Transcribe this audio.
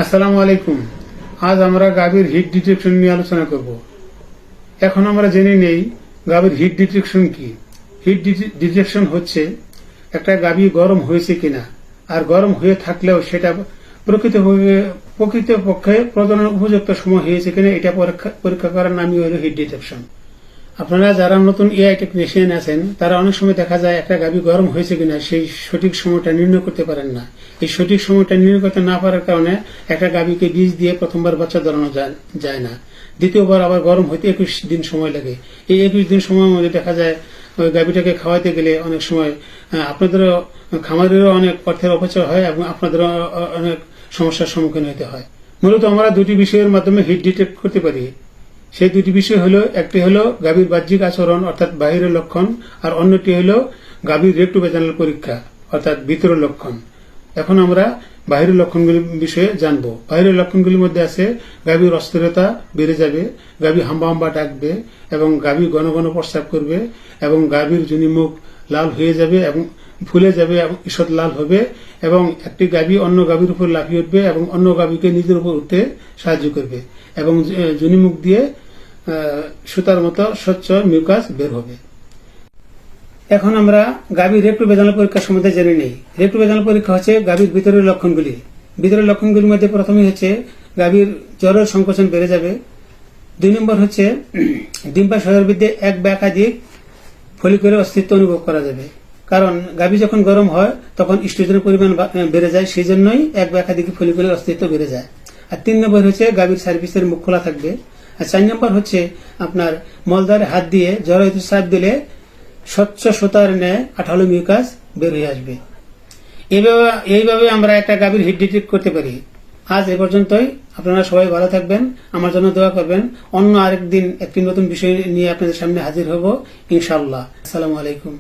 আসসালামু আলাইকুম। আজ আমরা গাভীর হিট ডিটেকশন নিয়ে আলোচনা করব। এখন আমরা জেনে নেই গাভীর হিট ডিটেকশন কি। হিট ডিটেকশন হচ্ছে একটা গাভী গরম হয়েছে কিনা, আর গরম হয়ে থাকলেও সেটা প্রকৃতপক্ষে প্রজননের উপযুক্ত সময় হয়েছে কিনা এটা পরীক্ষা করার নামই হল হিট ডিটেকশন। আপনারা যারা নতুন এআই টেকনিশিয়ান আছেন তারা অনেক সময় দেখা যায় একটা গাভী গরম হয়েছে কিনা সেই সঠিক সময়টা নির্ণয় করতে পারেন না। এই সঠিক সময়টা নির্ণয় করতে না পারার কারণে একটা গাভীকে বীজ দিয়ে প্রথমবার বাচ্চা ধরানো যায় না, দ্বিতীয়বার আবার গরম হইতে 21 দিন সময় লাগে। এই 21 দিন সময়ের মধ্যে দেখা যায় ওই গাভীটাকে খাওয়াইতে গেলে অনেক সময় আপনাদেরও খামারেরও অনেক অর্থের অপচয় হয় এবং আপনাদেরও অনেক সমস্যার সম্মুখীন হতে হয়। মূলত আমরা দুটি বিষয়ের মাধ্যমে হিট ডিটেক্ট করতে পারি। সেই দুটি বিষয় হলো, একটি হলো গাভীর বাহ্যিক আচরণ অর্থাৎ বাহিরের লক্ষণ, আর অন্যটি হলো গাভীর রেক্টোভেজানাল পরীক্ষা অর্থাৎ ভিতরের লক্ষণ। এখন আমরা বাহিরের লক্ষণগুলির বিষয়ে জানবো। বাহিরের লক্ষণগুলির মধ্যে আছে গাভীর অস্থিরতা বেড়ে যাবে, গাভী হাম্বা হাম্বা ডাকবে এবং গাভী ঘন ঘন প্রস্রাব করবে এবং গাভীর যোনিমুখ লাল হয়ে যাবে এবং ফুলে যাবে এবং ঈষৎ লাল হবে এবং একটি গাভী অন্য গাভীর উপর লাফিয়ে উঠবে এবং অন্য গাভীকে নিজের উপর উঠতে সাহায্য করবে এবং যোনিমুখ দিয়ে সুতার মতো স্বচ্ছ মিউকাস বের হবে। এখন আমরা গাভীর রেক্টোভেজানাল পরীক্ষা সম্বন্ধে জেনে নেই। রেক্টোভেজানাল পরীক্ষা হচ্ছে গাভীর ভিতরের লক্ষণগুলি। ভিতরের লক্ষণগুলির মধ্যে প্রথমেই হচ্ছে গাভীর জ্বরের সংকোচন বেড়ে যাবে। 2 নম্বর হচ্ছে ডিম্বাশয়ের মধ্যে এক বা একাধিক ফলিকুলের অস্তিত্ব অনুভব করা যাবে, কারণ গাভী যখন গরম হয় তখন ইস্ট্রোজেনের পরিমাণ বেড়ে যায়, সেই জন্যই এক বা একাধিক ফলিকুলের অস্তিত্ব বেড়ে যায়। আর 3 নম্বর হচ্ছে গাভীর সার্ভিসের মুখ খোলা থাকবে। আর 4 নম্বর হচ্ছে আপনার মলদ্বারে হাত দিয়ে জ্বর চাপ দিলে স্বচ্ছ সুতার ন্যায় আঠালো মিউকাস বের হয়ে আসবে। এইভাবে আমরা একটা গাভীর হিট ডিটেক্ট করতে পারি। আজ এ পর্যন্তই। আপনারা সবাই ভালো থাকবেন, আমার জন্য দোয়া করবেন। অন্য আরেকদিন একটি নতুন বিষয় নিয়ে আপনাদের সামনে হাজির হব ইনশাআল্লাহ। আসসালামু আলাইকুম।